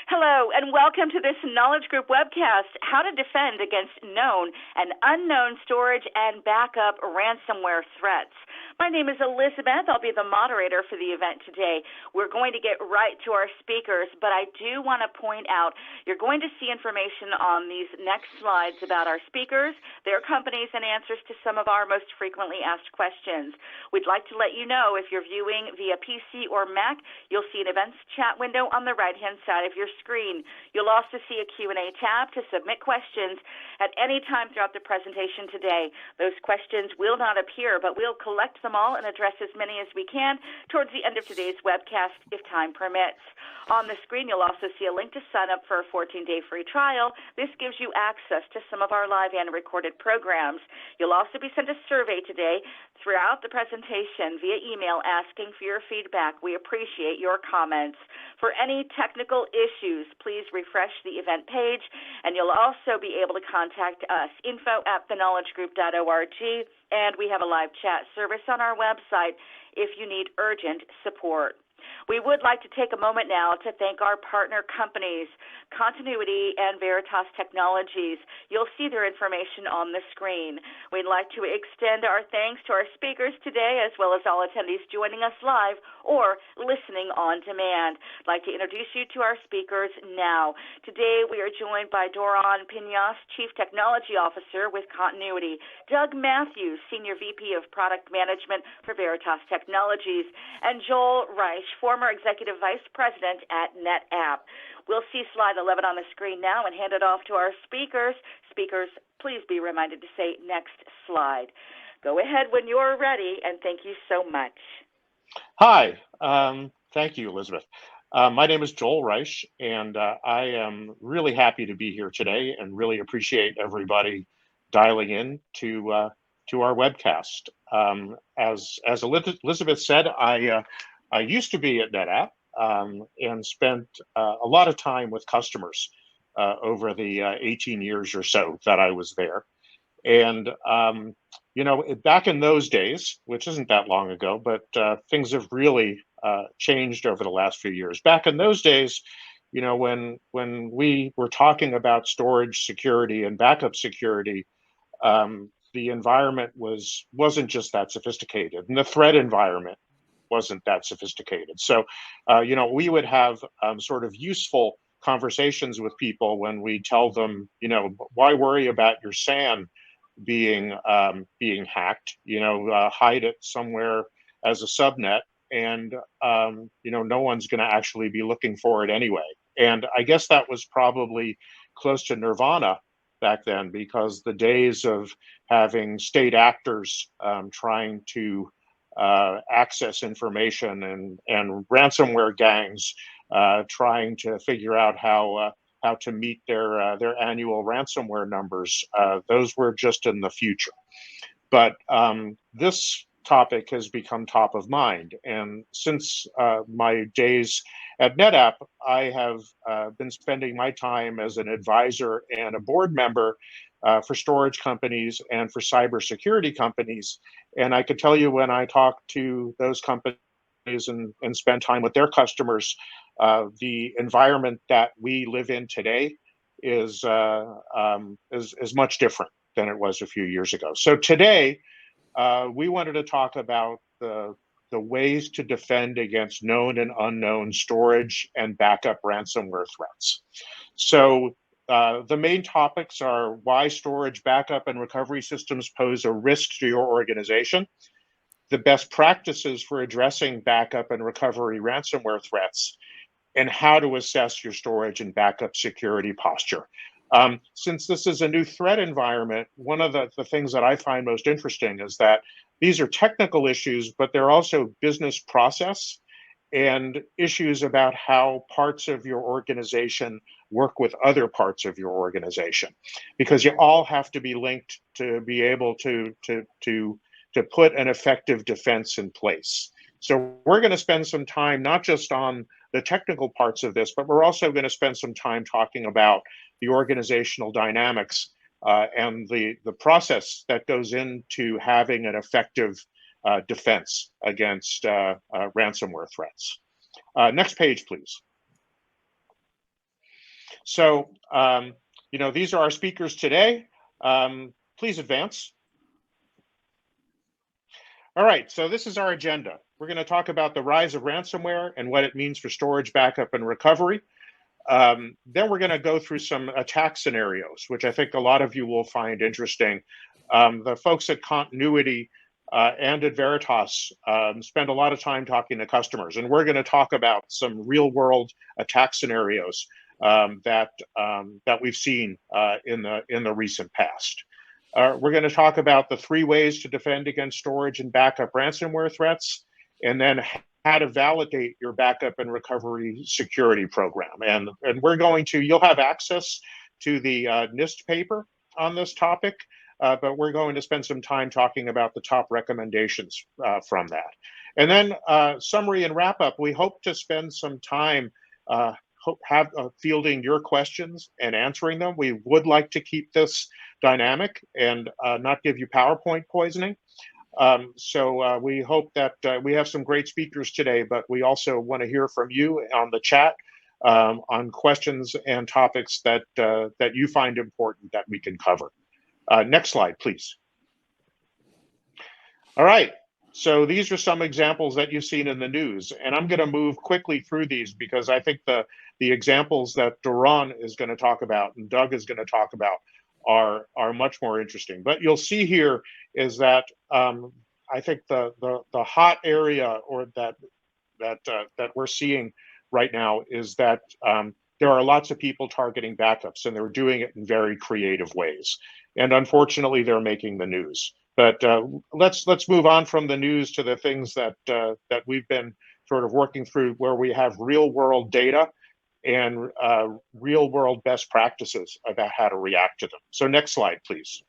Hello, and welcome to this Knowledge Group webcast, How to Defend Against Known and Unknown Storage and Backup Ransomware Threats. My name is Elizabeth. I'll be the moderator for the event today. We're going to get right to our speakers, but I do want to point out you're going to see information on these next slides about our speakers, their companies, and answers to some of our most frequently asked questions. We'd like to let you know if you're viewing via PC or Mac, you'll see an events chat window on the right-hand side of your screen. You'll also see a Q&A tab to submit questions at any time throughout the presentation today. Those questions will not appear, but we'll collect them all and address as many as we can towards the end of today's webcast if time permits. On the screen, you'll also see a link to sign up for a 14-day free trial. This gives you access to some of our live and recorded programs. You'll also be sent a survey today throughout the presentation via email asking for your feedback. We appreciate your comments. For any technical issues, please refresh the event page, and you'll also be able to contact us, info@theknowledgegroup.org, and we have a live chat service on our website if you need urgent support. We would like to take a moment now to thank our partner companies, Continuity and Veritas Technologies. You'll see their information on the screen. We'd like to extend our thanks to our speakers today, as well as all attendees joining us live or listening on demand. I'd like to introduce you to our speakers now. Today we are joined by Doron Pinas, Chief Technology Officer with Continuity, Doug Matthews, Senior VP of Product Management for Veritas Technologies, and Joel Reich, former Executive Vice President at NetApp. We'll see slide 11 on the screen now and hand it off to our speakers. Speakers, please be reminded to say next slide. Go ahead when you're ready, and thank you so much. Hi, thank you, Elizabeth. My name is Joel Reich, and I am really happy to be here today and really appreciate everybody dialing in to our webcast. As Elizabeth said, I used to be at NetApp and spent a lot of time with customers over the 18 years or so that I was there. And, back in those days, which isn't that long ago, but things have really changed over the last few years. Back in those days, when we were talking about storage security and backup security, the environment wasn't just that sophisticated, and the threat environment wasn't that sophisticated. So, we would have sort of useful conversations with people when we tell them, why worry about your SAN being hacked? Hide it somewhere as a subnet, and no one's going to actually be looking for it anyway. And I guess that was probably close to nirvana back then, because the days of having state actors trying to access information and ransomware gangs trying to figure out how to meet their annual ransomware numbers, those were just in the future. But this topic has become top of mind, and since my days at NetApp, I have been spending my time as an advisor and a board member for storage companies and for cybersecurity companies. And I could tell you, when I talk to those companies and spend time with their customers, the environment that we live in today is much different than it was a few years ago. So today, we wanted to talk about the ways to defend against known and unknown storage and backup ransomware threats. So the main topics are why storage, backup, and recovery systems pose a risk to your organization, the best practices for addressing backup and recovery ransomware threats, and how to assess your storage and backup security posture. Since this is a new threat environment, one of the things that I find most interesting is that these are technical issues, but they're also business process and issues about how parts of your organization work with other parts of your organization, because you all have to be linked to be able to put an effective defense in place. So we're going to spend some time not just on the technical parts of this, but we're also going to spend some time talking about the organizational dynamics and the process that goes into having an effective defense against ransomware threats. Next page, please. So, these are our speakers today. Please advance. All right, so this is our agenda. We're going to talk about the rise of ransomware and what it means for storage, backup, and recovery. Then we're going to go through some attack scenarios, which I think a lot of you will find interesting. The folks at Continuity and at Veritas spend a lot of time talking to customers, and we're going to talk about some real-world attack scenarios that we've seen in the recent past. We're going to talk about the 3 ways to defend against storage and backup ransomware threats, and then how to validate your backup and recovery security program. And you'll have access to the NIST paper on this topic, but we're going to spend some time talking about the top recommendations from that. And then summary and wrap up, we hope to spend some time fielding your questions and answering them. We would like to keep this dynamic and not give you PowerPoint poisoning. So we hope that we have some great speakers today, but we also want to hear from you on the chat on questions and topics that you find important that we can cover. Next slide, please. All right. So these are some examples that you've seen in the news, and I'm going to move quickly through these because I think the examples that Duran is going to talk about and Doug is going to talk about are much more interesting. But you'll see here is that I think the hot area or that we're seeing right now is that there are lots of people targeting backups, and they're doing it in very creative ways. And unfortunately, they're making the news. But let's move on from the news to the things that we've been sort of working through, where we have real world data and real world best practices about how to react to them. So next slide, please.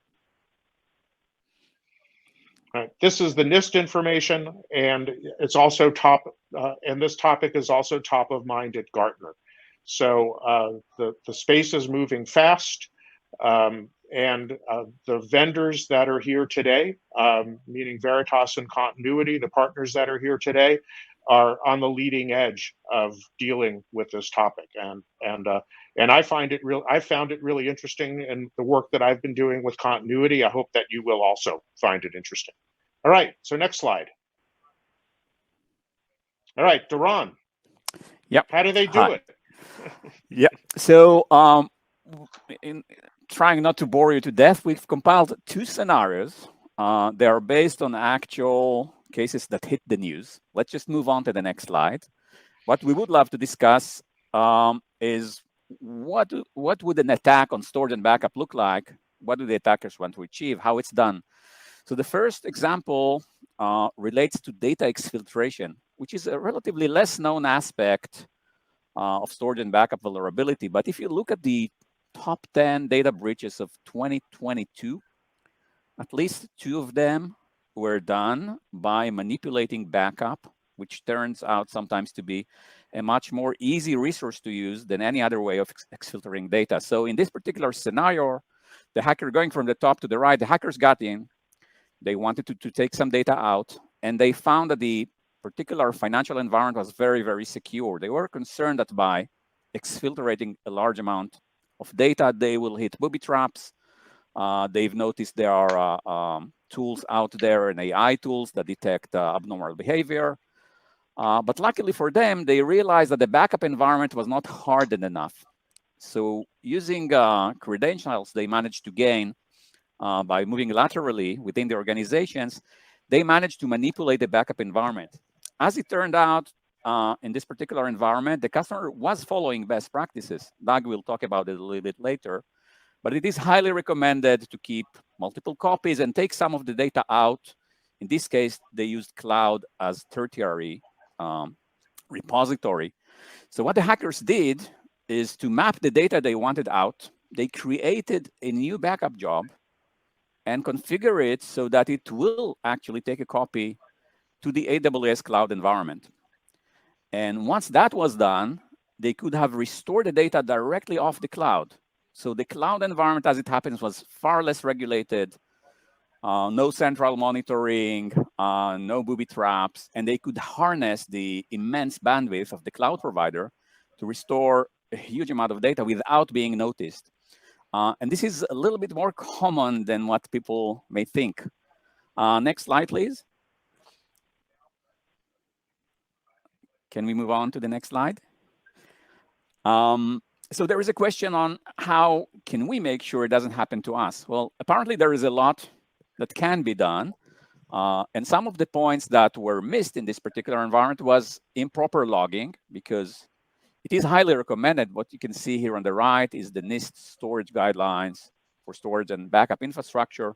This is the NIST information, and it's also and this topic is also top of mind at Gartner. So the space is moving fast. And the vendors that are here today, meaning Veritas and Continuity, the partners that are here today, are on the leading edge of dealing with this topic. And I found it really interesting in the work that I've been doing with Continuity. I hope that you will also find it interesting. All right, so next slide. All right, Duran. Yep. How do they do it? Yeah. So in trying not to bore you to death, we've compiled 2 scenarios. They are based on actual cases that hit the news. Let's just move on to the next slide. What we would love to discuss is what would an attack on storage and backup look like? What do the attackers want to achieve? How it's done? So the first example relates to data exfiltration, which is a relatively less known aspect of storage and backup vulnerability. But if you look at the top 10 data breaches of 2022, at least 2 of them were done by manipulating backup, which turns out sometimes to be a much more easy resource to use than any other way of exfiltrating data. So in this particular scenario, the hacker, going from the top to the right, the hackers got in, they wanted to take some data out, and they found that the particular financial environment was very, very secure. They were concerned that by exfiltrating a large amount of data, they will hit booby traps. They've noticed there are tools out there and AI tools that detect abnormal behavior. But luckily for them, they realized that the backup environment was not hardened enough. So using credentials they managed to gain by moving laterally within the organizations, they managed to manipulate the backup environment. As it turned out, in this particular environment, the customer was following best practices. Doug will talk about it a little bit later, but it is highly recommended to keep multiple copies and take some of the data out. In this case, they used cloud as tertiary repository. So what the hackers did is to map the data they wanted out. They created a new backup job and configure it so that it will actually take a copy to the AWS cloud environment. And once that was done, they could have restored the data directly off the cloud. So the cloud environment, as it happens, was far less regulated, no central monitoring, no booby traps, and they could harness the immense bandwidth of the cloud provider to restore a huge amount of data without being noticed. And this is a little bit more common than what people may think. Next slide, please. Can we move on to the next slide? So there is a question on how can we make sure it doesn't happen to us? Well, apparently there is a lot that can be done. And some of the points that were missed in this particular environment was improper logging, because it is highly recommended. What you can see here on the right is the NIST storage guidelines for storage and backup infrastructure,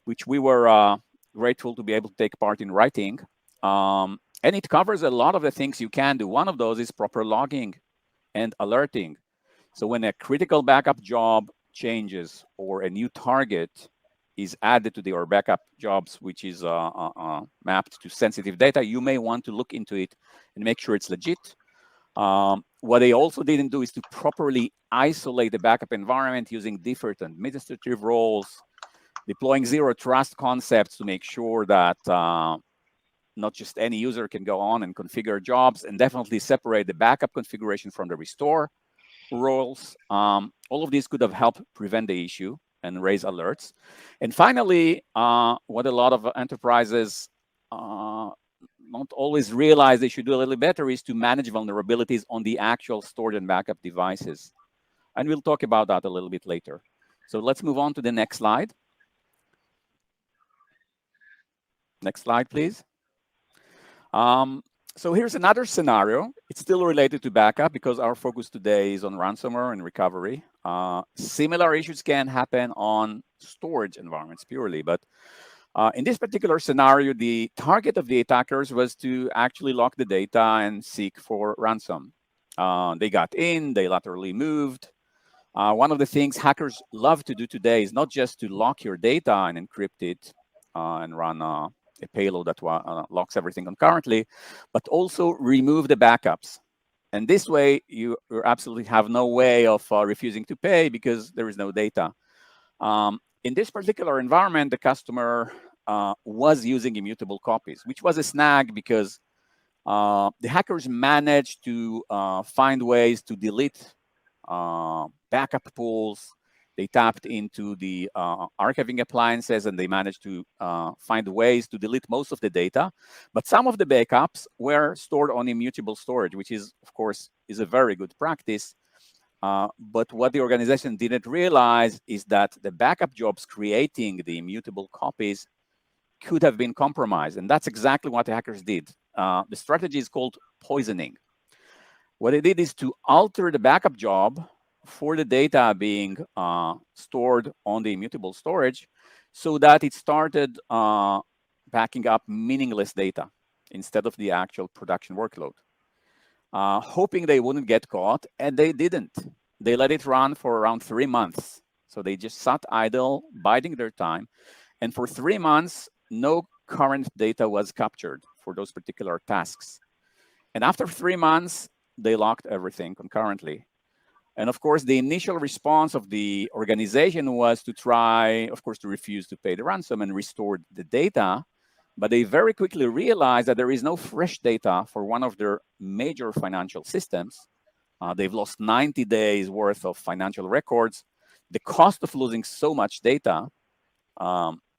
which we were grateful to be able to take part in writing. And it covers a lot of the things you can do. One of those is proper logging and alerting. So when a critical backup job changes or a new target is added to your backup jobs, which is mapped to sensitive data, you may want to look into it and make sure it's legit. What they also didn't do is to properly isolate the backup environment using different administrative roles, deploying zero trust concepts to make sure that not just any user can go on and configure jobs, and definitely separate the backup configuration from the restore roles. All of these could have helped prevent the issue and raise alerts. And finally, what a lot of enterprises not always realize they should do a little better is to manage vulnerabilities on the actual storage and backup devices. And we'll talk about that a little bit later. So let's move on to the next slide. Next slide, please. So here's another scenario. It's still related to backup because our focus today is on ransomware and recovery. Similar issues can happen on storage environments purely, but in this particular scenario, the target of the attackers was to actually lock the data and seek for ransom. They got in, they laterally moved. One of the things hackers love to do today is not just to lock your data and encrypt it and run a payload that locks everything concurrently, but also remove the backups. And this way, you absolutely have no way of refusing to pay because there is no data. In this particular environment, the customer was using immutable copies, which was a snag because the hackers managed to find ways to delete backup pools. They tapped into the archiving appliances, and they managed to find ways to delete most of the data. But some of the backups were stored on immutable storage, which is, of course, is a very good practice. But what the organization didn't realize is that the backup jobs creating the immutable copies could have been compromised. And that's exactly what the hackers did. The strategy is called poisoning. What they did is to alter the backup job for the data being stored on the immutable storage so that it started backing up meaningless data instead of the actual production workload. Hoping they wouldn't get caught, and they didn't. They let it run for around 3 months. So they just sat idle, biding their time. And for 3 months, no current data was captured for those particular tasks. And after 3 months, they locked everything concurrently. And of course, the initial response of the organization was to try, of course, to refuse to pay the ransom and restore the data. But they very quickly realized that there is no fresh data for one of their major financial systems. They've lost 90 days worth of financial records. The cost of losing so much data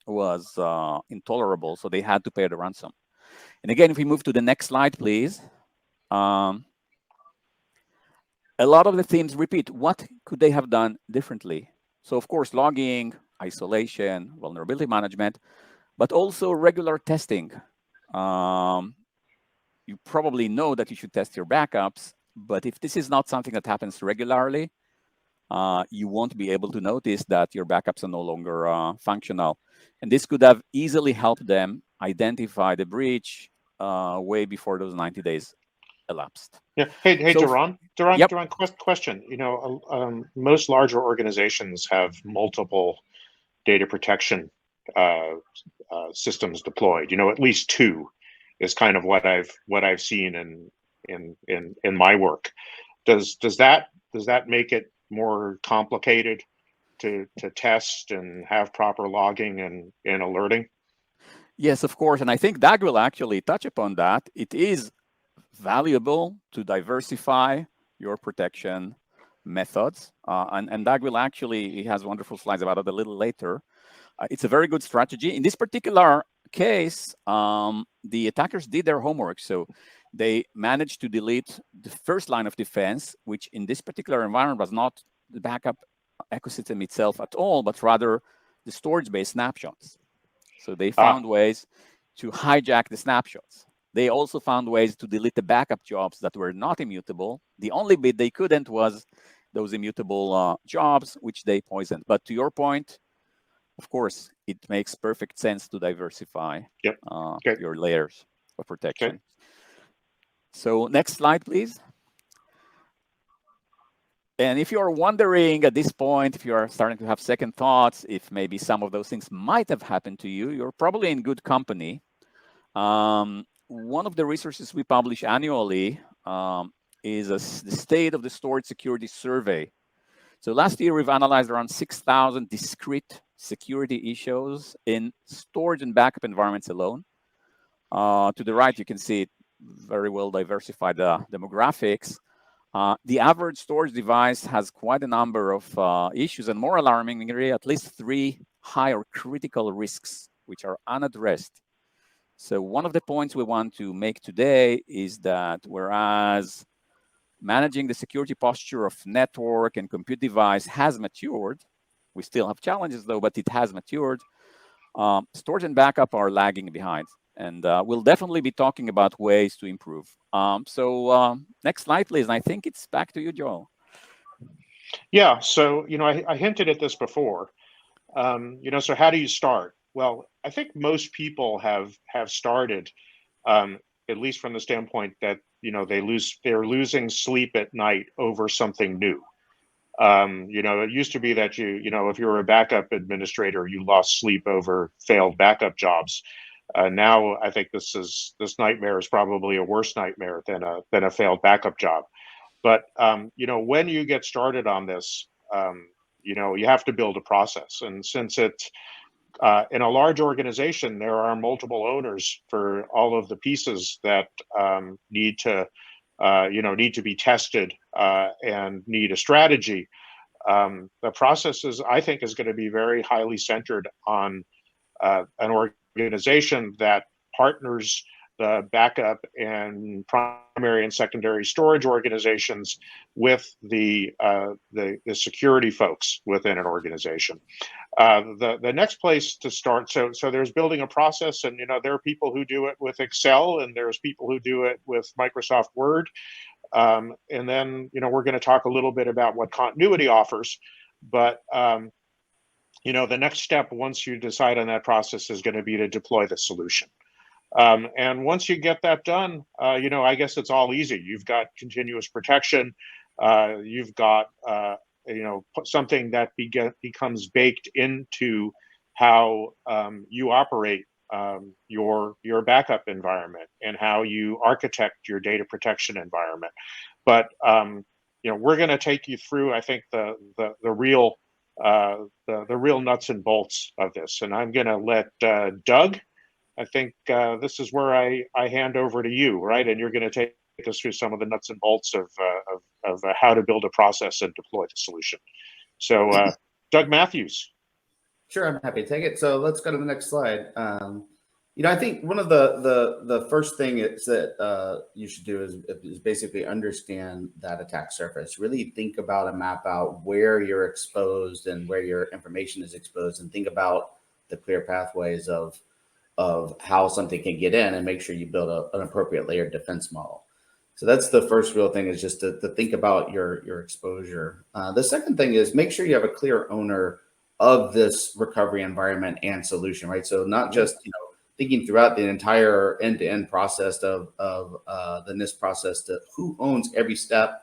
was intolerable, so they had to pay the ransom. And again, if we move to the next slide, please. A lot of the themes repeat. What could they have done differently? So, of course, logging, isolation, vulnerability management, but also regular testing. You probably know that you should test your backups, but if this is not something that happens regularly, you won't be able to notice that your backups are no longer functional. And this could have easily helped them identify the breach way before those 90 days elapsed. Yeah. Hey, So, Duran, yep. question. You know, most larger organizations have multiple data protection systems deployed. You know, at least 2 is kind of what I've seen in my work. Does that make it more complicated to test and have proper logging and alerting? Yes, of course. And I think Doug will actually touch upon that. It is valuable to diversify your protection methods. And Doug will actually, he has wonderful slides about it a little later. It's a very good strategy. In this particular case, the attackers did their homework. So they managed to delete the first line of defense, which in this particular environment was not the backup ecosystem itself at all, but rather the storage-based snapshots. So they found ways to hijack the snapshots. They also found ways to delete the backup jobs that were not immutable. The only bit they couldn't was those immutable jobs, which they poisoned. But to your point, of course, it makes perfect sense to diversify your layers of protection. So next slide, please. And if you're wondering at this point, if you are starting to have second thoughts, if maybe some of those things might have happened to you, you're probably in good company. One of the resources we publish annually is the State of the Storage Security Survey. So last year, we've analyzed around 6,000 discrete security issues in storage and backup environments alone. To the right, you can see very well diversified demographics. The average storage device has quite a number of issues, and more alarmingly, at least 3 high or critical risks which are unaddressed. So one of the points we want to make today is that whereas managing the security posture of network and compute device has matured, we still have challenges though, but it has matured, storage and backup are lagging behind. And we'll definitely be talking about ways to improve. So next slide, please. And I think it's back to you, Joel. Yeah, so, I hinted at this before. So how do you start? Well, I think most people have started, at least from the standpoint that, they're losing sleep at night over something new. It used to be that if you were a backup administrator, you lost sleep over failed backup jobs. Now I think this nightmare is probably a worse nightmare than a failed backup job. But when you get started on this, you have to build a process. And since it's in a large organization, there are multiple owners for all of the pieces that need to be tested and need a strategy. The process I think is going to be very highly centered on an organization that partners the backup and primary and secondary storage organizations with the security folks within an organization. The next place to start, so there's building a process, and there are people who do it with Excel, and there's people who do it with Microsoft Word, and then we're going to talk a little bit about what continuity offers, but the next step once you decide on that process is going to be to deploy the solution. And once you get that done, I guess it's all easy. You've got continuous protection. You've got, something that becomes baked into how you operate your backup environment and how you architect your data protection environment. But we're going to take you through, I think, the real nuts and bolts of this. And I'm going to let Doug. I think this is where I hand over to you, right? And you're going to take us through some of the nuts and bolts of how to build a process and deploy the solution. So, Doug Matthews. Sure, I'm happy to take it. So let's go to the next slide. I think one of the first thing is that you should do is basically understand that attack surface. Really think about and map out where you're exposed and where your information is exposed, and think about the clear pathways of how something can get in, and make sure you build an appropriate layered defense model. So that's the first real thing, is just to think about your exposure. The second thing is make sure you have a clear owner of this recovery environment and solution, right? So not just, thinking throughout the entire end-to-end process of the NIST process to who owns every step,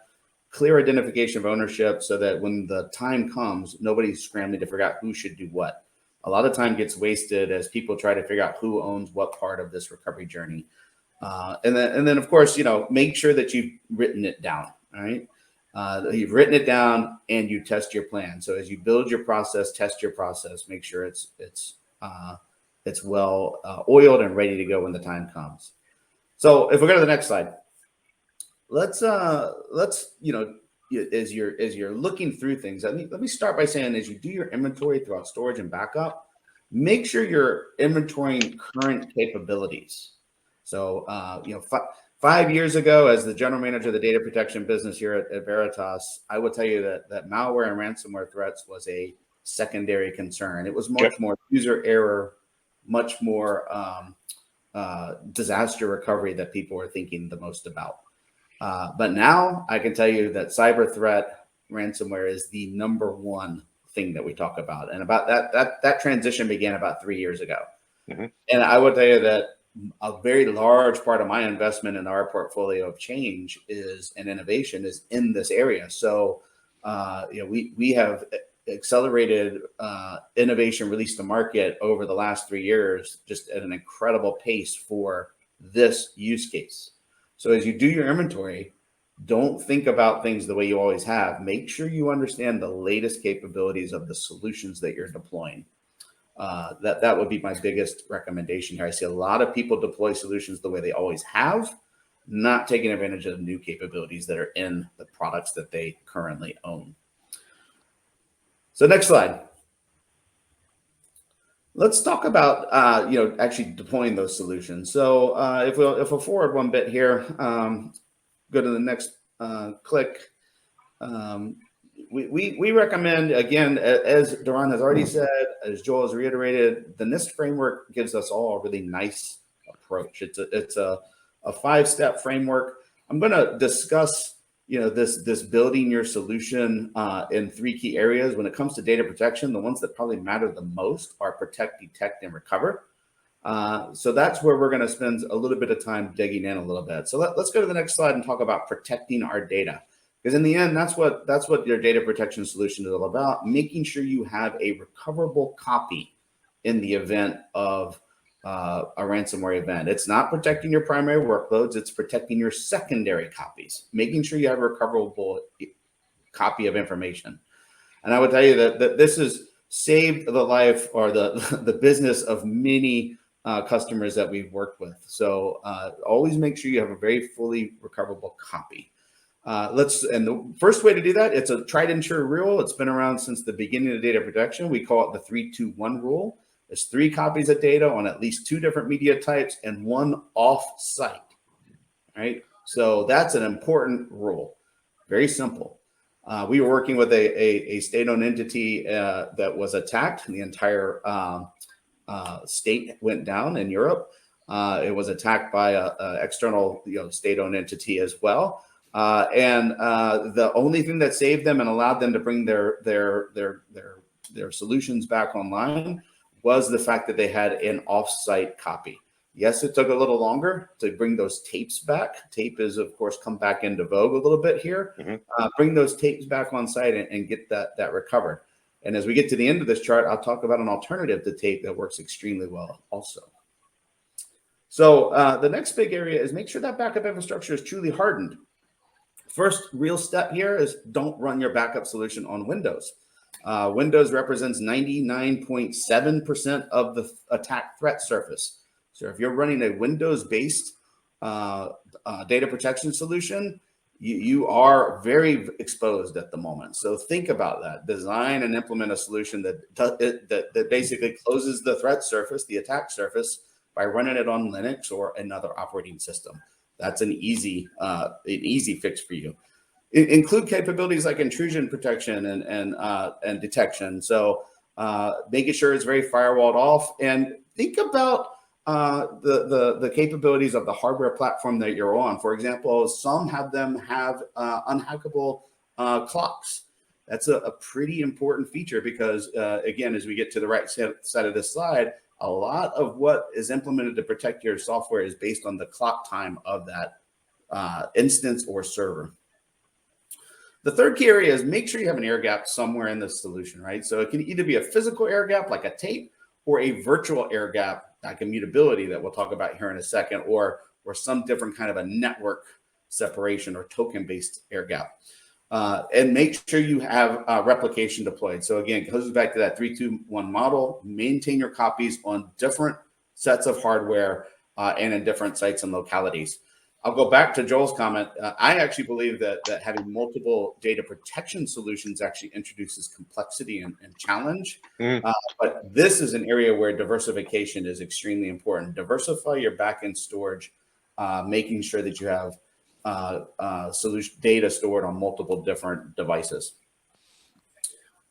clear identification of ownership, so that when the time comes, nobody's scrambling to figure out who should do what. A lot of time gets wasted as people try to figure out who owns what part of this recovery journey. And then of course, make sure that you've written it down, all right? You've written it down and you test your plan. So as you build your process, test your process, make sure it's well oiled and ready to go when the time comes. So if we go to the next slide, let's as you're looking through things, let me start by saying, as you do your inventory throughout storage and backup, make sure you're inventorying current capabilities. So, 5 years ago, as the general manager of the data protection business here at Veritas, I will tell you that malware and ransomware threats was a secondary concern. It was much more user error, much more disaster recovery that people were thinking the most about. But now I can tell you that cyber threat ransomware is the #1 thing that we talk about. And about that transition began about 3 years ago. Mm-hmm. And I would tell you that a very large part of my investment in our portfolio of change and innovation is in this area. So, we have accelerated innovation released to market over the last 3 years, just at an incredible pace for this use case. So as you do your inventory, don't think about things the way you always have. Make sure you understand the latest capabilities of the solutions that you're deploying. That would be my biggest recommendation here. I see a lot of people deploy solutions the way they always have, not taking advantage of new capabilities that are in the products that they currently own. So next slide. Let's talk about actually deploying those solutions. So if we'll forward one bit here, go to the next click. We recommend, again, as Duran has already said, as Joel has reiterated, the NIST framework gives us all a really nice approach. It's a 5-step framework. I'm going to discuss this building your solution in 3 key areas. When it comes to data protection, the ones that probably matter the most are protect, detect, and recover. So that's where we're going to spend a little bit of time digging in a little bit. So let's go to the next slide and talk about protecting our data. Because in the end, that's what your data protection solution is all about, making sure you have a recoverable copy in the event of a ransomware event. It's not protecting your primary workloads, it's protecting your secondary copies, making sure you have a recoverable copy of information. And I would tell you that this has saved the life or the business of many customers that we've worked with. So always make sure you have a very fully recoverable copy. And the first way to do that, it's a tried and true rule. It's been around since the beginning of data protection. We call it the 3-2-1 rule. There's 3 copies of data on at least 2 different media types and 1 off-site. Right? So that's an important rule. Very simple. We were working with a state-owned entity that was attacked. The entire state went down in Europe. It was attacked by an external state-owned entity as well. And the only thing that saved them and allowed them to bring their solutions back online was the fact that they had an off-site copy. Yes, it took a little longer to bring those tapes back. Tape is, of course, come back into vogue a little bit here. Mm-hmm. Bring those tapes back on site and get that recovered. And as we get to the end of this chart, I'll talk about an alternative to tape that works extremely well also. So the next big area is make sure that backup infrastructure is truly hardened. First real step here is don't run your backup solution on Windows. Windows represents 99.7% of the attack threat surface. So if you're running a Windows-based data protection solution, you are very exposed at the moment. So think about that. Design and implement a solution that basically closes the threat surface, the attack surface, by running it on Linux or another operating system. That's an easy fix for you. Include capabilities like intrusion protection and detection. So making sure it's very firewalled off, and think about the capabilities of the hardware platform that you're on. For example, some have unhackable clocks. That's a pretty important feature because, again, as we get to the right side of this slide, a lot of what is implemented to protect your software is based on the clock time of that instance or server. The third key area is make sure you have an air gap somewhere in the solution, right? So it can either be a physical air gap like a tape or a virtual air gap like immutability that we'll talk about here in a second, or some different kind of a network separation or token-based air gap. And make sure you have replication deployed. So again, it goes back to that 3-2-1 model. Maintain your copies on different sets of hardware and in different sites and localities. I'll go back to Joel's comment. I actually believe that having multiple data protection solutions actually introduces complexity and challenge. But this is an area where diversification is extremely important. Diversify your backend storage, making sure that you have solution data stored on multiple different devices.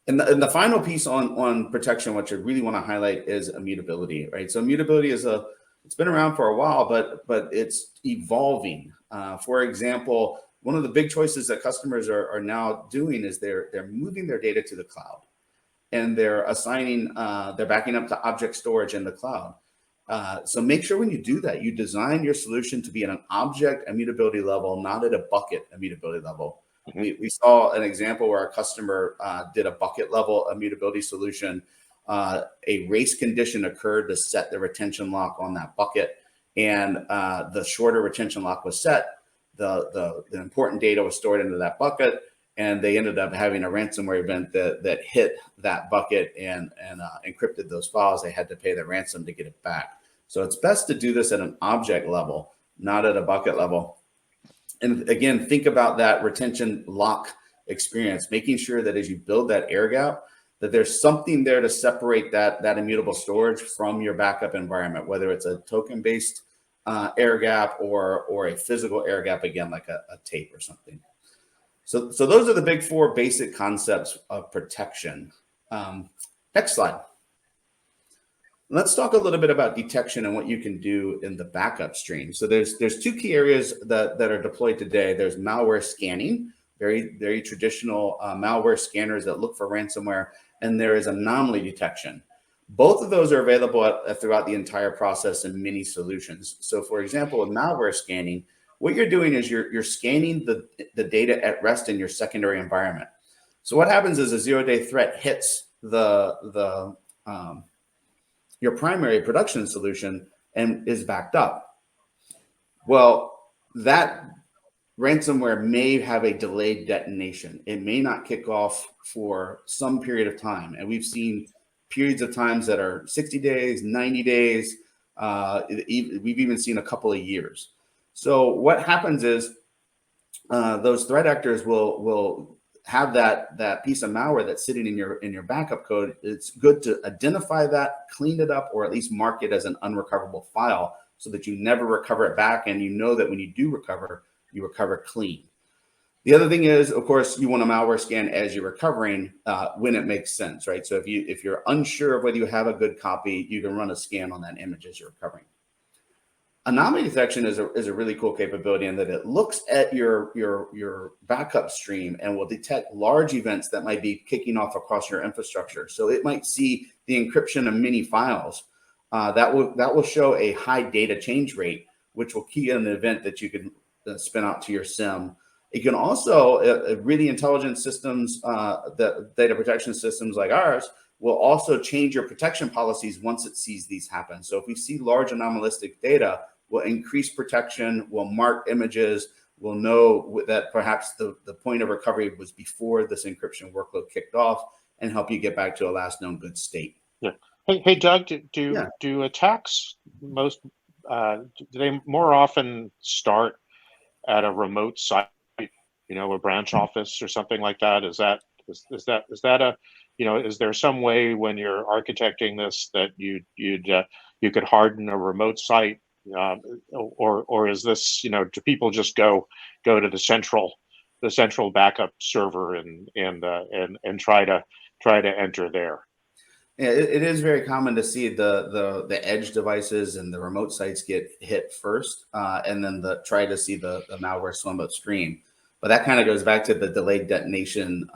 And the final piece on protection, which I really want to highlight, is immutability, right? So immutability it's been around for a while, but it's evolving. For example, one of the big choices that customers are now doing is they're moving their data to the cloud, and they're assigning, they're backing up to object storage in the cloud. So make sure when you do that, you design your solution to be at an object immutability level, not at a bucket immutability level. We saw an example where our customer did a bucket level immutability solution. A race condition occurred to set the retention lock on that bucket, and the shorter retention lock was set, the important data was stored into that bucket, and they ended up having a ransomware event that hit that bucket and encrypted those files. They had to pay the ransom to get it back. So it's best to do this at an object level, not at a bucket level. And again, think about that retention lock experience, making sure that as you build that air gap, that there's something there to separate that immutable storage from your backup environment, whether it's a token-based air gap or a physical air gap, again, like a tape or something. So those are the big four basic concepts of protection. Next slide. Let's talk a little bit about detection and what you can do in the backup stream. So there's two key areas that are deployed today. There's malware scanning, very traditional malware scanners that look for ransomware, and there is anomaly detection. Both of those are available throughout the entire process in many solutions. So for example, with malware scanning, what you're doing is you're scanning the data at rest in your secondary environment. So what happens is a zero-day threat hits your primary production solution and is backed up. Well, that ransomware may have a delayed detonation. It may not kick off for some period of time. And we've seen periods of times that are 60 days, 90 days. We've even seen a couple of years. So what happens is those threat actors will have that piece of malware that's sitting in your backup code. It's good to identify that, clean it up, or at least mark it as an unrecoverable file so that you never recover it back. And you know that when you do recover, you recover clean. The other thing is, of course, you want to malware scan as you're recovering when it makes sense, right? So if you're unsure of whether you have a good copy, you can run a scan on that image as you're recovering. Anomaly detection is a really cool capability in that it looks at your backup stream and will detect large events that might be kicking off across your infrastructure. So it might see the encryption of many files that will show a high data change rate, which will key in an event that you can spin out to your SIM. It can also, really intelligent systems, the data protection systems like ours, will also change your protection policies once it sees these happen. So if we see large anomalistic data, we'll increase protection, we'll mark images, we'll know that perhaps the point of recovery was before this encryption workload kicked off, and help you get back to a last known good state. Yeah. Hey, Doug, do attacks do they more often start at a remote site, a branch office or something like that? Is that a, is there some way when you're architecting this that you could harden a remote site, or is this, do people just go to the central backup server and try to enter there? Yeah, it is very common to see the edge devices and the remote sites get hit first, and then try to see the malware swim upstream. But that kind of goes back to the delayed detonation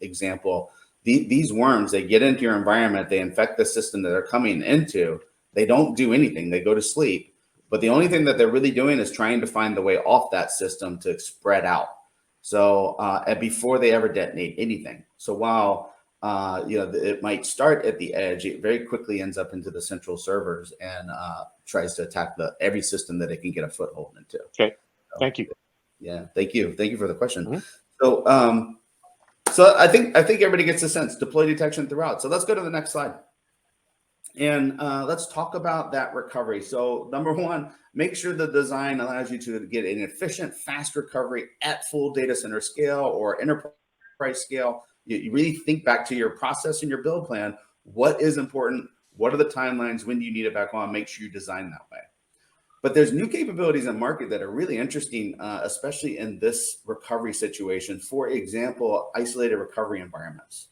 example. These worms, they get into your environment, they infect the system that they're coming into. They don't do anything, they go to sleep. But the only thing that they're really doing is trying to find the way off that system to spread out. So before they ever detonate anything. So while it might start at the edge, it very quickly ends up into the central servers and tries to attack every system that it can get a foothold into. Okay, thank you. Yeah, thank you for the question. Mm-hmm. So I think everybody gets a sense. Deploy detection throughout. So let's go to the next slide. And let's talk about that recovery. So number one, make sure the design allows you to get an efficient, fast recovery at full data center scale or enterprise scale. You really think back to your process and your build plan. What is important? What are the timelines? When do you need it back on? Make sure you design that way. But there's new capabilities in market that are really interesting, especially in this recovery situation. For example, isolated recovery environments.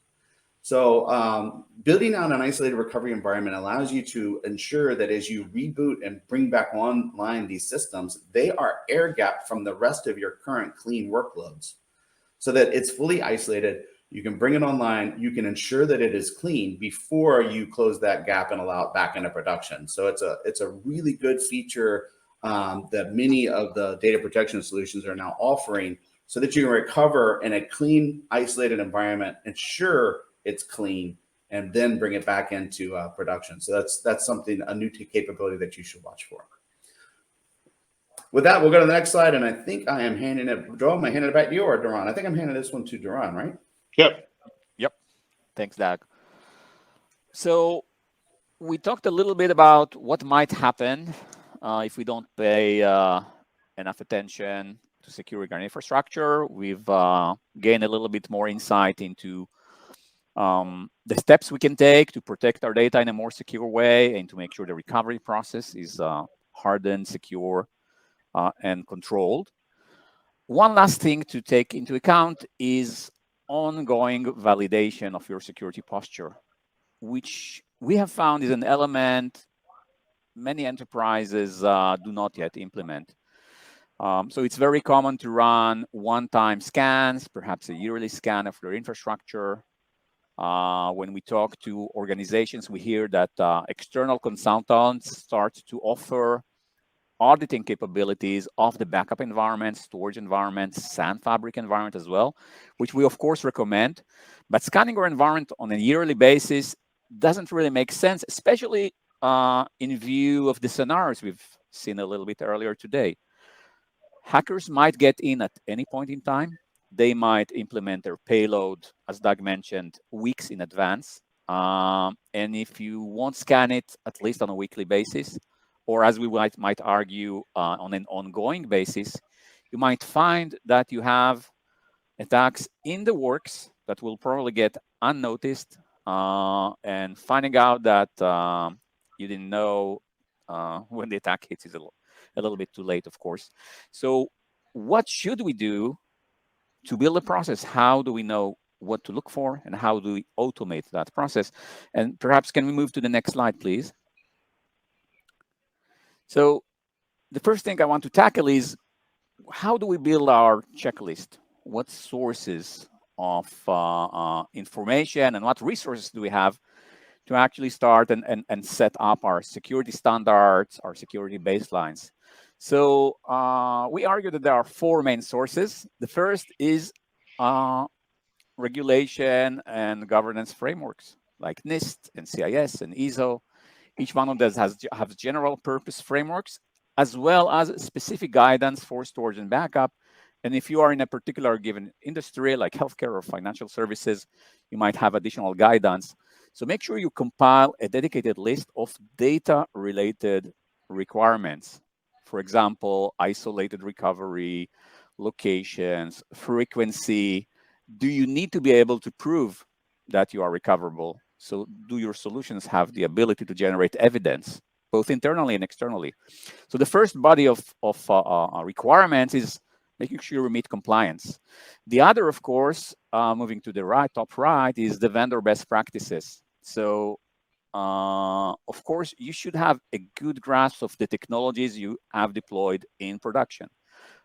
So building out an isolated recovery environment allows you to ensure that as you reboot and bring back online these systems, they are air gapped from the rest of your current clean workloads so that it's fully isolated. You can bring it online. You can ensure that it is clean before you close that gap and allow it back into production. So it's a really good feature that many of the data protection solutions are now offering so that you can recover in a clean, isolated environment, ensure it's clean, and then bring it back into production. So that's something, a new capability that you should watch for. With that, we'll go to the next slide, and I think I am handing it, Joel, am I handing it back to you or Duran? I think I'm handing this one to Duran, right? Yep. Thanks, Doug. So we talked a little bit about what might happen if we don't pay enough attention to securing our infrastructure. We've gained a little bit more insight into the steps we can take to protect our data in a more secure way and to make sure the recovery process is hardened, secure, and controlled. One last thing to take into account is ongoing validation of your security posture, which we have found is an element many enterprises do not yet implement. So it's very common to run one-time scans, perhaps a yearly scan of their infrastructure. When we talk to organizations, we hear that external consultants start to offer auditing capabilities of the backup environment, storage environment, SAN fabric environment as well, which we of course recommend. But scanning our environment on a yearly basis doesn't really make sense, especially in view of the scenarios we've seen a little bit earlier today. Hackers might get in at any point in time. They might implement their payload, as Doug mentioned, weeks in advance. And if you won't scan it, at least on a weekly basis, or as we might argue on an ongoing basis, you might find that you have attacks in the works that will probably get unnoticed, and finding out that you didn't know when the attack hits is a little bit too late, of course. So what should we do to build a process? How do we know what to look for, and how do we automate that process? And perhaps can we move to the next slide, please? So the first thing I want to tackle is, how do we build our checklist? What sources of information and what resources do we have to actually start and set up our security standards, our security baselines? So we argue that there are four main sources. The first is regulation and governance frameworks like NIST and CIS and ISO. Each one of those has general purpose frameworks, as well as specific guidance for storage and backup. And if you are in a particular given industry like healthcare or financial services, you might have additional guidance. So make sure you compile a dedicated list of data-related requirements. For example, isolated recovery, locations, frequency. Do you need to be able to prove that you are recoverable? So do your solutions have the ability to generate evidence, both internally and externally? So the first body of requirements is making sure we meet compliance. The other, of course, moving to the right, top right, is the vendor best practices. So, of course, you should have a good grasp of the technologies you have deployed in production.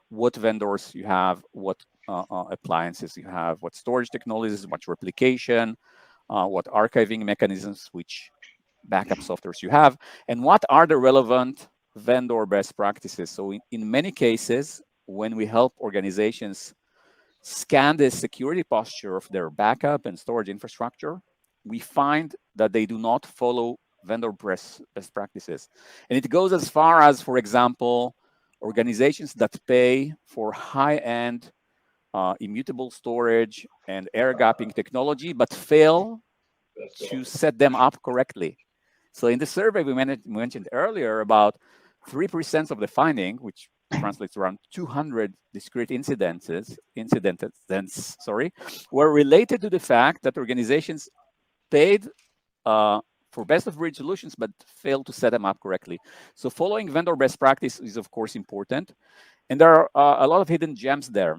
What vendors you have, what appliances you have, what storage technologies, what replication, what archiving mechanisms, which backup softwares you have, and what are the relevant vendor best practices. So in many cases, when we help organizations scan the security posture of their backup and storage infrastructure, we find that they do not follow vendor best practices. And it goes as far as, for example, organizations that pay for high-end immutable storage and air gapping technology, but fail to set them up correctly. So in the survey we mentioned earlier, about 3% of the finding, which translates around 200 discrete incidents, were related to the fact that organizations paid for best-of-breed solutions, but failed to set them up correctly. So following vendor best practice is, of course, important. And there are a lot of hidden gems there.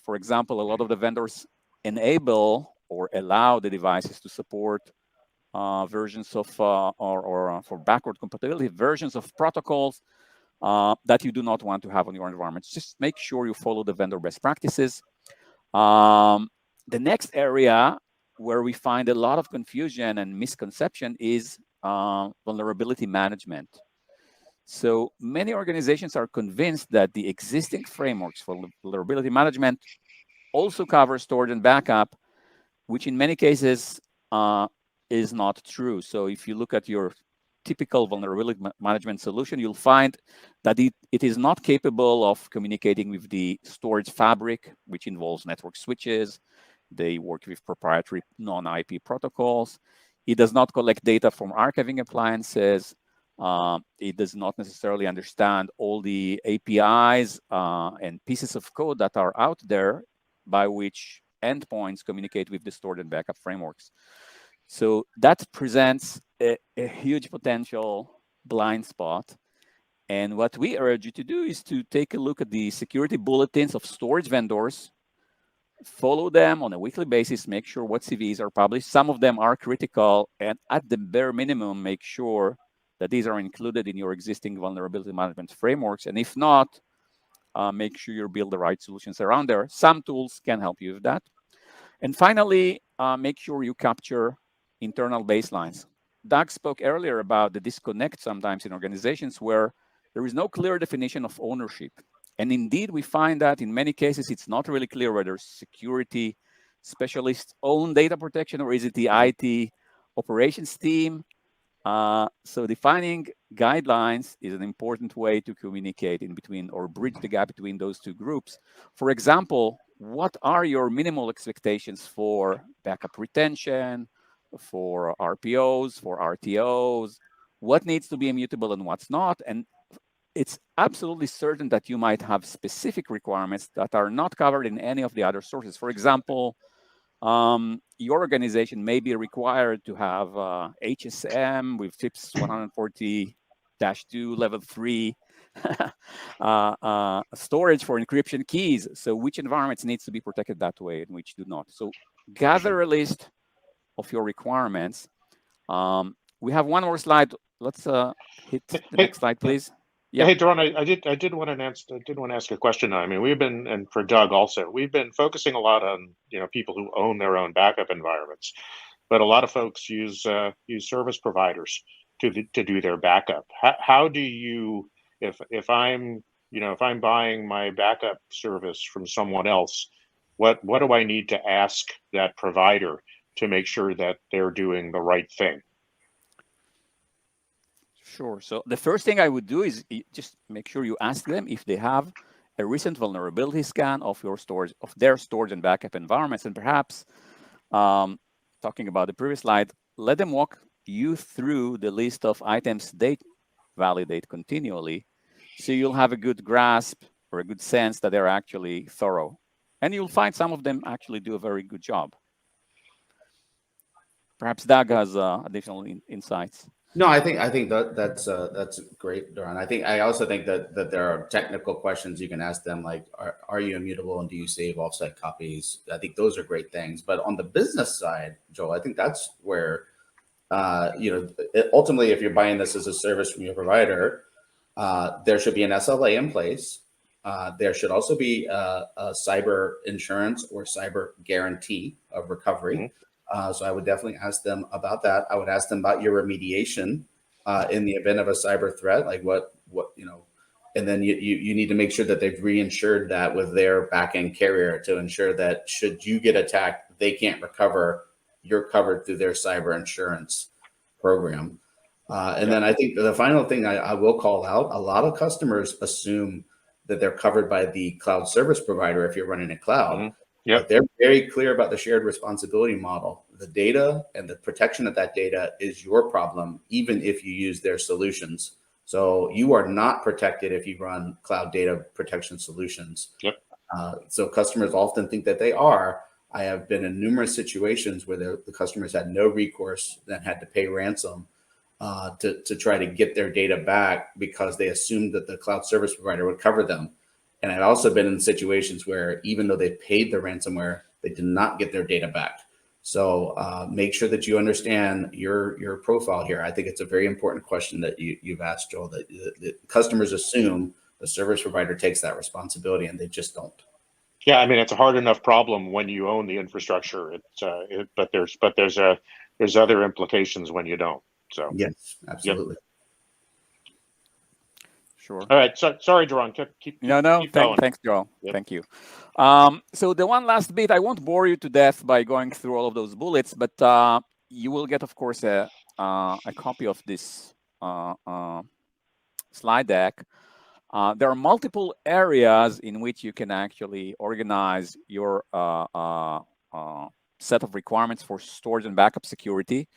For example, a lot of the vendors enable or allow the devices to support versions of, or for backward compatibility, versions of protocols that you do not want to have on your environment. Just make sure you follow the vendor best practices. The next area where we find a lot of confusion and misconception is vulnerability management. So many organizations are convinced that the existing frameworks for vulnerability management also cover storage and backup, which in many cases is not true. So if you look at your typical vulnerability management solution, you'll find that it is not capable of communicating with the storage fabric, which involves network switches. They work with proprietary non-IP protocols. It does not collect data from archiving appliances. It does not necessarily understand all the APIs and pieces of code that are out there by which endpoints communicate with the storage and backup frameworks. So that presents a huge potential blind spot. And what we urge you to do is to take a look at the security bulletins of storage vendors, follow them on a weekly basis, make sure what CVEs are published. Some of them are critical, and at the bare minimum, make sure that these are included in your existing vulnerability management frameworks. And if not, make sure you build the right solutions around there. Some tools can help you with that. And finally, make sure you capture internal baselines. Doug spoke earlier about the disconnect sometimes in organizations where there is no clear definition of ownership. And indeed, we find that in many cases, it's not really clear whether security specialists own data protection or is it the IT operations team. So defining guidelines is an important way to communicate in between or bridge the gap between those two groups. For example, what are your minimal expectations for backup retention, for RPOs, for RTOs? What needs to be immutable and what's not? And it's absolutely certain that you might have specific requirements that are not covered in any of the other sources. For example, your organization may be required to have HSM with FIPS 140-2 level 3 storage for encryption keys. So which environments needs to be protected that way and which do not? So gather a list of your requirements. We have one more slide. Let's hit the next slide, please. Yeah. Hey, Doron, I did want to ask a question. I mean, we've been, and for Doug also, we've been focusing a lot on people who own their own backup environments, but a lot of folks use service providers to do their backup. How do you, if I'm buying my backup service from someone else, what do I need to ask that provider to make sure that they're doing the right thing? Sure. So the first thing I would do is just make sure you ask them if they have a recent vulnerability scan of their storage and backup environments, and perhaps talking about the previous slide, let them walk you through the list of items they validate continually, so you'll have a good grasp or a good sense that they're actually thorough, and you'll find some of them actually do a very good job. Perhaps Doug has additional insights. No, I think that's great, Doron. I also think that there are technical questions you can ask them, like are you immutable and do you save offsite copies? I think those are great things. But on the business side, Joel, I think that's where ultimately, if you're buying this as a service from your provider, there should be an SLA in place. There should also be a cyber insurance or cyber guarantee of recovery. Mm-hmm. So I would definitely ask them about that. I would ask them about your remediation in the event of a cyber threat, like what and then you need to make sure that they've reinsured that with their back-end carrier to ensure that should you get attacked, they can't recover. You're covered through their cyber insurance program. And then I think the final thing I will call out, a lot of customers assume that they're covered by the cloud service provider if you're running a cloud. Mm-hmm. Yep. But they're very clear about the shared responsibility model. the data and the protection of that data is your problem, even if you use their solutions. So you are not protected if you run cloud data protection solutions. Yep. So customers often think that they are. I have been in numerous situations where the customers had no recourse, then had to pay ransom to try to get their data back because they assumed that the cloud service provider would cover them. And I've also been in situations where even though they paid the ransomware, they did not get their data back. So make sure that you understand your profile here. I think it's a very important question that you've asked, Joel, that customers assume the service provider takes that responsibility, and they just don't. Yeah, I mean, it's a hard enough problem when you own the infrastructure. But there's other implications when you don't. So yes, absolutely. Yep. Sure. All right. So sorry, Jerron. Keep going. Thanks, Joel. Yep. Thank you. So the one last bit, I won't bore you to death by going through all of those bullets, but you will get, of course, a copy of this slide deck. There are multiple areas in which you can actually organize your set of requirements for storage and backup security.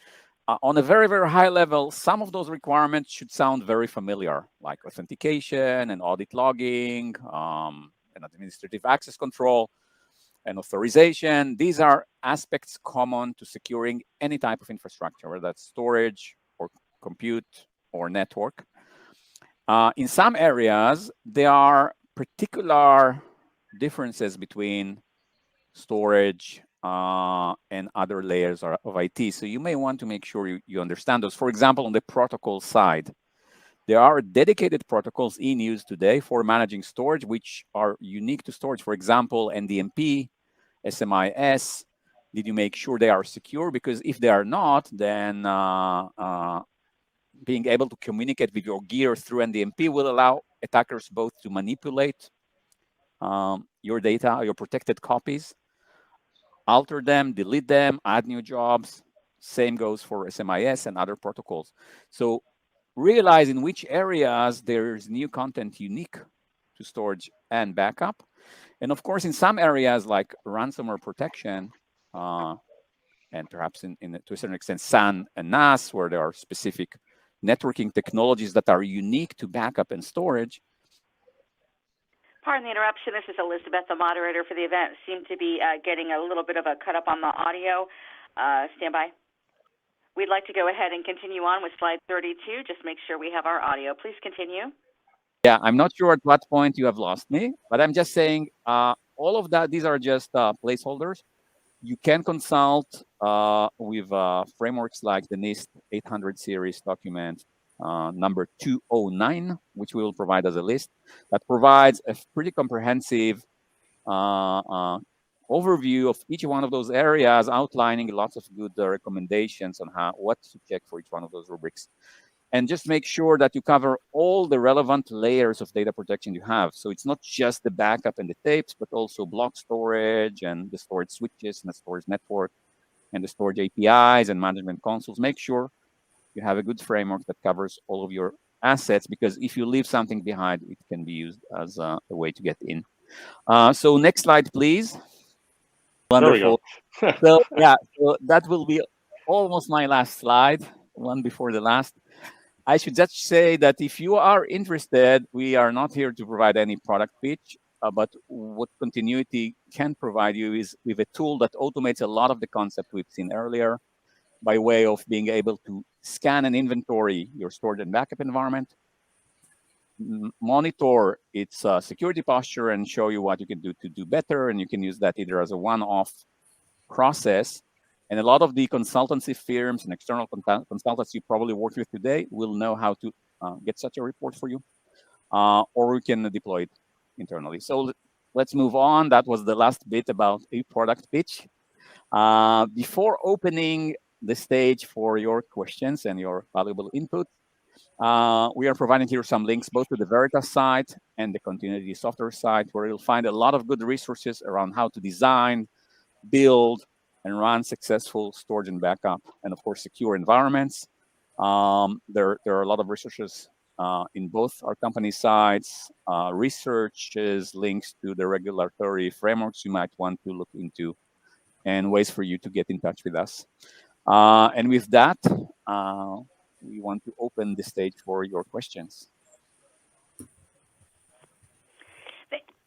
On a very, very high level, some of those requirements should sound very familiar, like authentication and audit logging, and administrative access control and authorization. These are aspects common to securing any type of infrastructure, whether that's storage or compute or network. In some areas, there are particular differences between storage and other layers of IT. So you may want to make sure you understand those. For example, on the protocol side, there are dedicated protocols in use today for managing storage, which are unique to storage. For example, NDMP, SMIS. Did you make sure they are secure? Because if they are not, then being able to communicate with your gear through NDMP will allow attackers both to manipulate your data, your protected copies, alter them, delete them, add new jobs. Same goes for SMIS and other protocols. So realize in which areas there's new content unique to storage and backup. And of course, in some areas like ransomware protection, and perhaps to a certain extent SAN and NAS, where there are specific networking technologies that are unique to backup and storage. Pardon the interruption. This is Elizabeth, the moderator for the event. Seem to be getting a little bit of a cut up on the audio. Stand by. We'd like to go ahead and continue on with slide 32. Just make sure we have our audio. Please continue. Yeah, I'm not sure at what point you have lost me, but I'm just saying all of that, these are just placeholders. You can consult with frameworks like the NIST 800 series document number 209, which we will provide as a list, that provides a pretty comprehensive overview of each one of those areas, outlining lots of good recommendations on what to check for each one of those rubrics. And just make sure that you cover all the relevant layers of data protection you have. So it's not just the backup and the tapes, but also block storage and the storage switches and the storage network and the storage APIs and management consoles. Make sure you have a good framework that covers all of your assets, because if you leave something behind, it can be used as a way to get in. So next slide, please. Wonderful. There we go. So yeah, so that will be almost my last slide, one before the last. I should just say that if you are interested, we are not here to provide any product pitch, but what Continuity can provide you is with a tool that automates a lot of the concept we've seen earlier by way of being able to scan and inventory your storage and backup environment, monitor its security posture, and show you what you can do to do better. And you can use that either as a one-off process. And a lot of the consultancy firms and external consultants you probably work with today will know how to get such a report for you, or we can deploy it internally. So let's move on. That was the last bit about a product pitch. Before opening the stage for your questions and your valuable input, we are providing here some links both to the Veritas site and the Continuity Software site, where you'll find a lot of good resources around how to design, build, and run successful storage and backup, and of course, secure environments. There are a lot of resources in both our company sites, researches, links to the regulatory frameworks you might want to look into and ways for you to get in touch with us. And with that, we want to open the stage for your questions.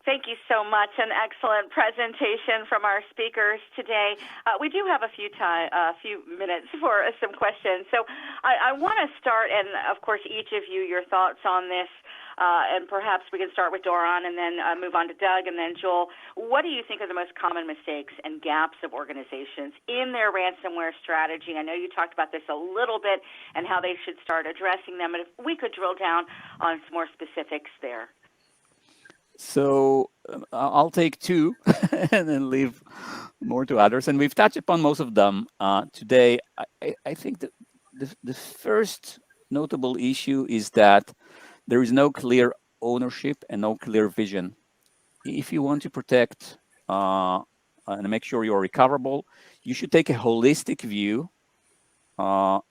Thank you so much. An excellent presentation from our speakers today. We do have a few minutes for some questions. So I want to start, and of course, each of you, your thoughts on this, and perhaps we can start with Doron and then move on to Doug and then Joel. What do you think are the most common mistakes and gaps of organizations in their ransomware strategy? I know you talked about this a little bit and how they should start addressing them, and if we could drill down on some more specifics there. So I'll take two and then leave more to others. And we've touched upon most of them today. I think that the first notable issue is that there is no clear ownership and no clear vision. If you want to protect and make sure you're recoverable, you should take a holistic view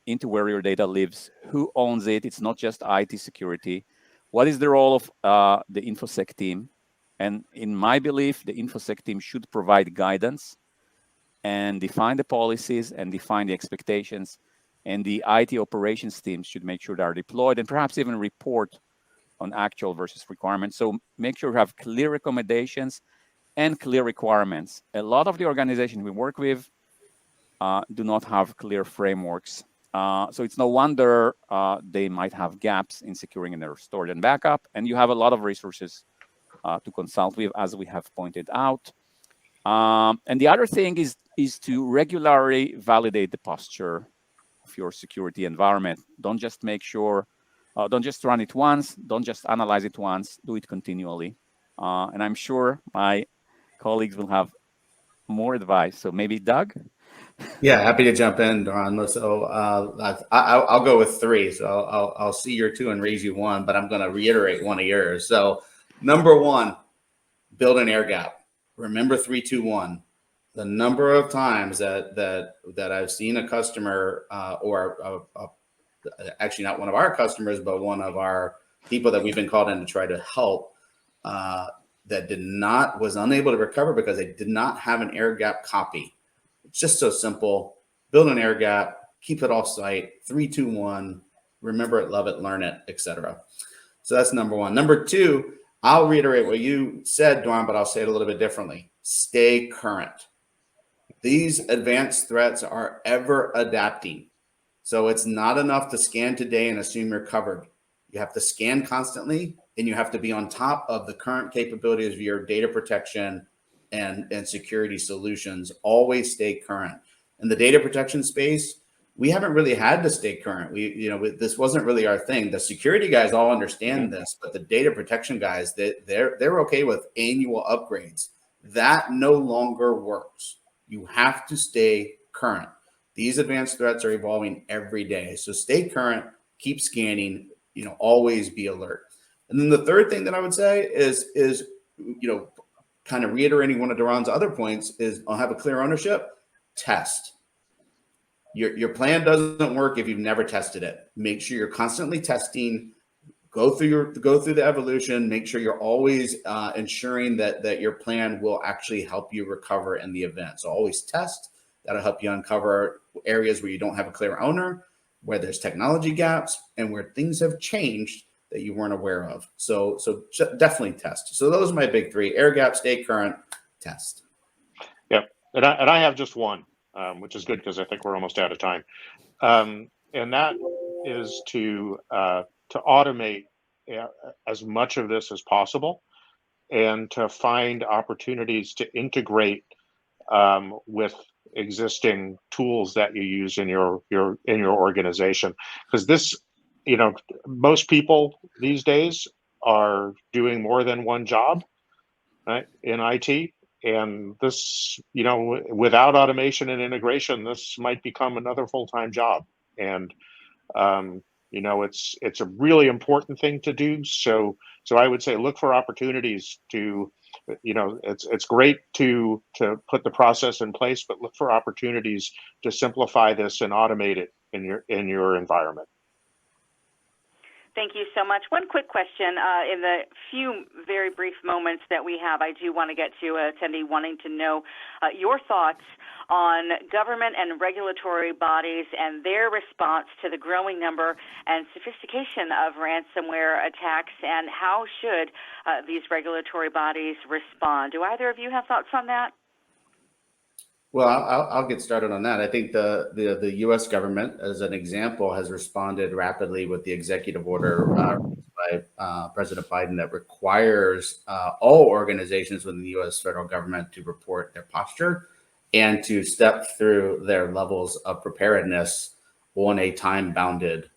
into where your data lives, who owns it. It's not just IT security. What is the role of the InfoSec team? And in my belief, the InfoSec team should provide guidance and define the policies and define the expectations. And the IT operations team should make sure they are deployed and perhaps even report on actual versus requirements. So make sure you have clear recommendations and clear requirements. A lot of the organizations we work with do not have clear frameworks. So it's no wonder they might have gaps in securing in their storage and backup, and you have a lot of resources to consult with, as we have pointed out. And the other thing is to regularly validate the posture of your security environment. Don't just make sure, don't just run it once, don't just analyze it once, do it continually. And I'm sure my colleagues will have more advice. So maybe Doug? Yeah, happy to jump in, Doron. So I'll go with three. So I'll see your two and raise you one, but I'm going to reiterate one of yours. So number one, build an air gap. Remember 3-2-1. The number of times that I've seen a customer actually not one of our customers, but one of our people that we've been called in to try to help that was unable to recover because they did not have an air gap copy. It's just so simple. Build an air gap, keep it off site, 3-2-1, remember it, love it, learn it, etc. So that's number one. Number two, I'll reiterate what you said, Doron, but I'll say it a little bit differently. Stay current. These advanced threats are ever adapting. So it's not enough to scan today and assume you're covered. You have to scan constantly, and you have to be on top of the current capabilities of your data protection and security solutions. Always stay current. In the data protection space, we haven't really had to stay current. This wasn't really our thing. The security guys all understand this, but the data protection guys, they're okay with annual upgrades. That no longer works. You have to stay current. These advanced threats are evolving every day. So stay current, keep scanning, always be alert. And then the third thing that I would say is kind of reiterating one of Doron's other points is I'll have a clear ownership, test. Your plan doesn't work if you've never tested it. Make sure you're constantly testing, go through the evolution, make sure you're always ensuring that your plan will actually help you recover in the event. So always test. That'll help you uncover areas where you don't have a clear owner, where there's technology gaps, and where things have changed that you weren't aware of. So definitely test. So those are my big three: air gap, stay current, test. Yep. And I have just one, which is good because I think we're almost out of time. And that is to automate as much of this as possible, and to find opportunities to integrate with existing tools that you use in your organization. Because this, most people these days are doing more than one job, right, in IT. And this, without automation and integration, this might become another full-time job. And it's a really important thing to do. So I would say look for opportunities to, it's great to put the process in place, but look for opportunities to simplify this and automate it in your environment. Thank you so much. One quick question. In the few very brief moments that we have, I do want to get to attendee wanting to know your thoughts on government and regulatory bodies and their response to the growing number and sophistication of ransomware attacks, and how should these regulatory bodies respond. Do either of you have thoughts on that? Well, I'll get started on that. I think the U.S. government, as an example, has responded rapidly with the executive order by President Biden that requires all organizations within the U.S. federal government to report their posture and to step through their levels of preparedness on a time-bounded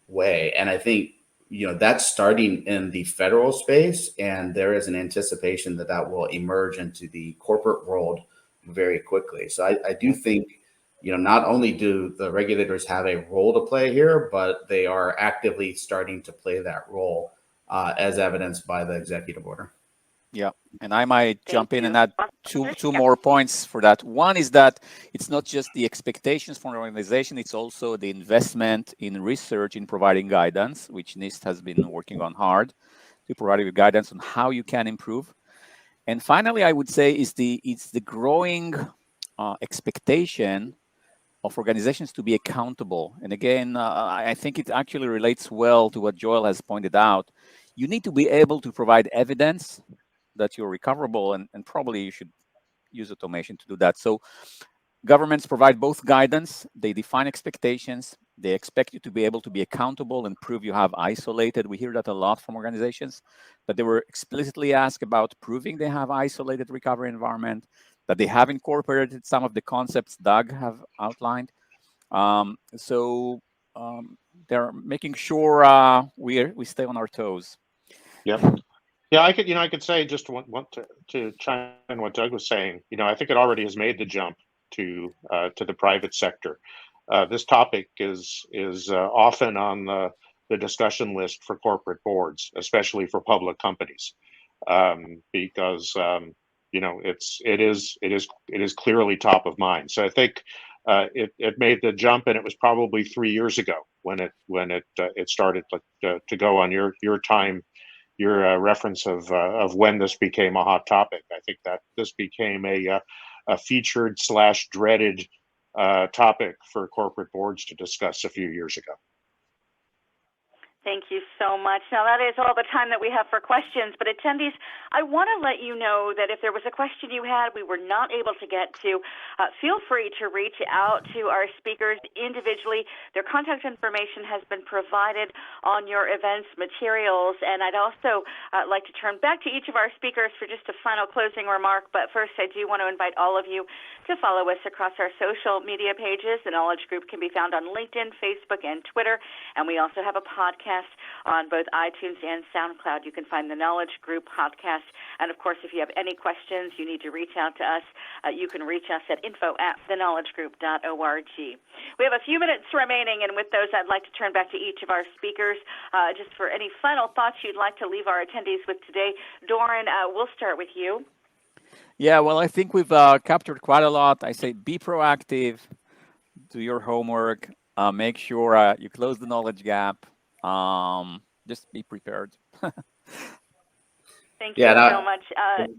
way. And I think that's starting in the federal space, and there is an anticipation that that will emerge into the corporate world very quickly. So I do think, not only do the regulators have a role to play here, but they are actively starting to play that role, as evidenced by the executive order. Yeah, and I might jump in and add two more points for that. One is that it's not just the expectations from the organization, it's also the investment in research in providing guidance, which NIST has been working on hard to provide you guidance on how you can improve. And finally, I would say it's the growing expectation of organizations to be accountable. And again, I think it actually relates well to what Joel has pointed out. You need to be able to provide evidence that you're recoverable, and probably you should use automation to do that. So governments provide both guidance, they define expectations, they expect you to be able to be accountable and prove you have isolated. We hear that a lot from organizations, that they were explicitly asked about proving they have isolated recovery environment, that they have incorporated some of the concepts Doug have outlined. They're making sure we stay on our toes. Yep. Yeah, I could say, just want to chime in what Doug was saying. I think it already has made the jump to the private sector. This topic is often on the discussion list for corporate boards, especially for public companies, because it is clearly top of mind. So I think it made the jump, and it was probably 3 years ago when it started to go on your time. Your reference of when this became a hot topic. I think that this became a featured / dreaded topic for corporate boards to discuss a few years ago. Thank you so much. Now, that is all the time that we have for questions, but attendees, I want to let you know that if there was a question you had we were not able to get to, feel free to reach out to our speakers individually. Their contact information has been provided on your events materials, and I'd also like to turn back to each of our speakers for just a final closing remark, but first I do want to invite all of you to follow us across our social media pages. The Knowledge Group can be found on LinkedIn, Facebook, and Twitter, and we also have a podcast on both iTunes and SoundCloud. You can find the Knowledge Group podcast. And of course, if you have any questions, you need to reach out to us. You can reach us at info@theknowledgegroup.org. We have a few minutes remaining, and with those, I'd like to turn back to each of our speakers just for any final thoughts you'd like to leave our attendees with today. Doran, we'll start with you. Yeah, well, I think we've captured quite a lot. I say be proactive, do your homework, make sure you close the knowledge gap. Just be prepared. Thank you so much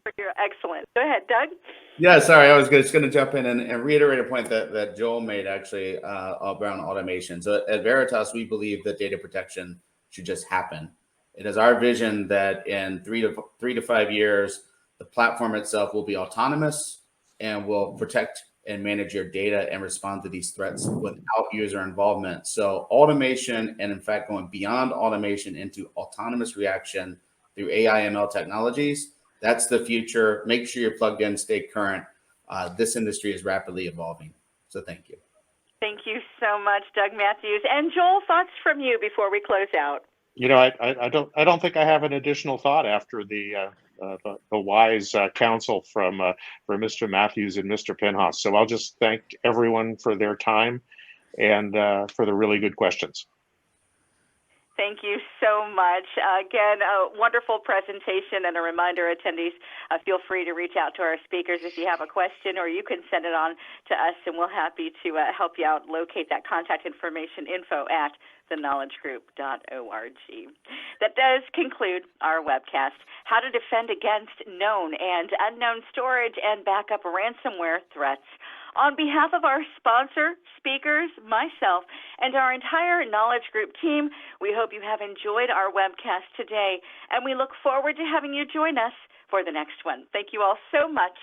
for your excellent. Go ahead, Doug. Yeah, sorry, I was just going to jump in and reiterate a point that Joel made actually around automation. So at Veritas, we believe that data protection should just happen. It is our vision that in 3 to 5 years, the platform itself will be autonomous and will protect and manage your data and respond to these threats without user involvement. So automation, and in fact, going beyond automation into autonomous reaction through AI ML technologies, that's the future. Make sure you're plugged in, stay current. This industry is rapidly evolving. So thank you. Thank you so much, Doug Matthews. And Joel, thoughts from you before we close out? I don't think I have an additional thought after the wise counsel from Mr. Matthews and Mr. Pinhas. So I'll just thank everyone for their time and for the really good questions. Thank you so much. Again, a wonderful presentation, and a reminder, attendees, feel free to reach out to our speakers if you have a question, or you can send it on to us, and we're happy to help you out, locate that contact information, info@theknowledgegroup.org. That does conclude our webcast, How to Defend Against Known and Unknown Storage and Backup Ransomware Threats. On behalf of our sponsor, speakers, myself, and our entire Knowledge Group team, we hope you have enjoyed our webcast today, and we look forward to having you join us for the next one. Thank you all so much,